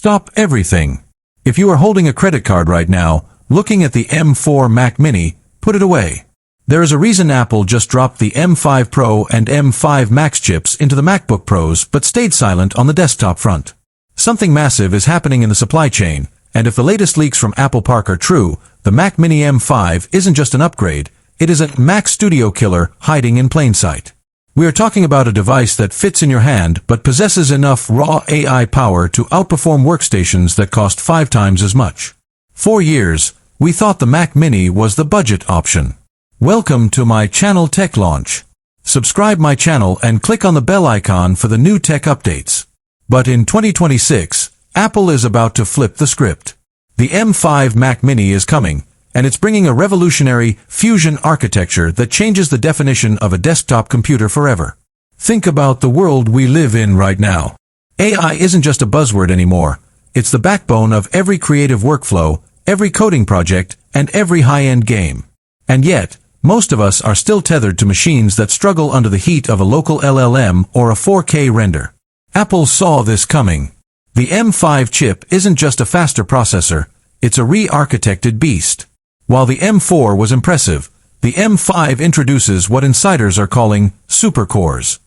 Stop everything. If you are holding a credit card right now, looking at the M4 Mac Mini, put it away. There is a reason Apple just dropped the M5 Pro and M5 Max chips into the MacBook Pros but stayed silent on the desktop front. Something massive is happening in the supply chain, and if the latest leaks from Apple Park are true, the Mac Mini M5 isn't just an upgrade, it is a Mac Studio killer hiding in plain sight. We are talking about a device that fits in your hand but possesses enough raw AI power to outperform workstations that cost 5 times as much. For years, we thought the Mac Mini was the budget option. Welcome to my channel Tech Launch. Subscribe my channel and click on the bell icon for the new tech updates. But in 2026, Apple is about to flip the script. The M5 Mac Mini is coming, and it's bringing a revolutionary fusion architecture that changes the definition of a desktop computer forever. Think about the world we live in right now. AI isn't just a buzzword anymore. It's the backbone of every creative workflow, every coding project, and every high-end game. And yet, most of us are still tethered to machines that struggle under the heat of a local LLM or a 4K render. Apple saw this coming. The M5 chip isn't just a faster processor, it's a re-architected beast. While the M4 was impressive, the M5 introduces what insiders are calling supercores.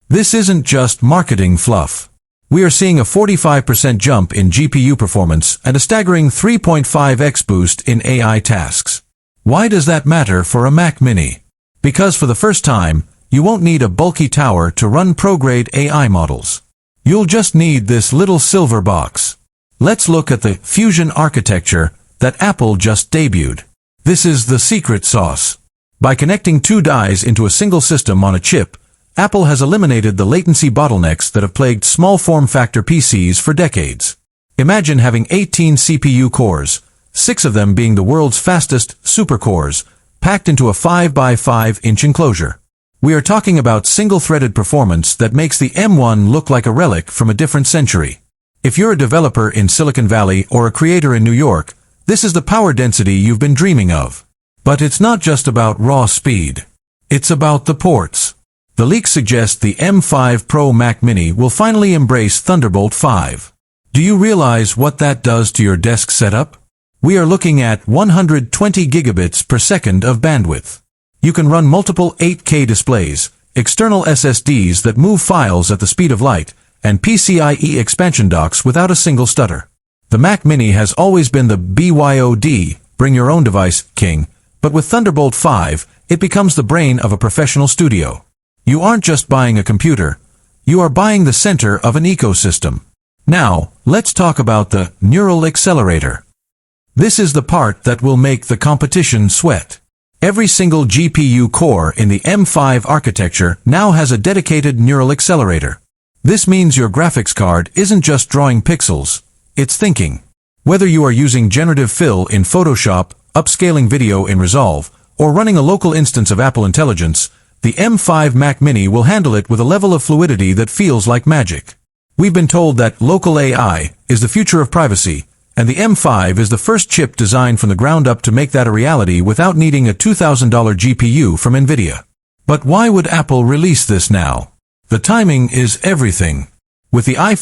This isn't just marketing fluff. We are seeing a 45% jump in GPU performance and a staggering 3.5x boost in AI tasks. Why does that matter for a Mac Mini? Because for the first time, you won't need a bulky tower to run pro-grade AI models. You'll just need this little silver box. Let's look at the fusion architecture that Apple just debuted. This is the secret sauce. By connecting 2 dies into a single system on a chip, Apple has eliminated the latency bottlenecks that have plagued small form factor PCs for decades. Imagine having 18 CPU cores, 6 of them being the world's fastest supercores, packed into a 5x5-inch enclosure. We are talking about single-threaded performance that makes the M1 look like a relic from a different century. If you're a developer in Silicon Valley or a creator in New York, this is the power density you've been dreaming of. But it's not just about raw speed. It's about the ports. The leaks suggest the M5 Pro Mac Mini will finally embrace Thunderbolt 5. Do you realize what that does to your desk setup? We are looking at 120 gigabits per second of bandwidth. You can run multiple 8K displays, external SSDs that move files at the speed of light, and PCIe expansion docks without a single stutter. The Mac Mini has always been the BYOD, bring your own device, king, but with Thunderbolt 5, it becomes the brain of a professional studio. You aren't just buying a computer, you are buying the center of an ecosystem. Now, let's talk about the neural accelerator. This is the part that will make the competition sweat. Every single GPU core in the M5 architecture now has a dedicated neural accelerator. This means your graphics card isn't just drawing pixels, it's thinking. Whether you are using generative fill in Photoshop, upscaling video in Resolve, or running a local instance of Apple Intelligence, the M5 Mac Mini will handle it with a level of fluidity that feels like magic. We've been told that local AI is the future of privacy, and the M5 is the first chip designed from the ground up to make that a reality without needing a $2,000 GPU from NVIDIA. But why would Apple release this now? The timing is everything. With the iPhone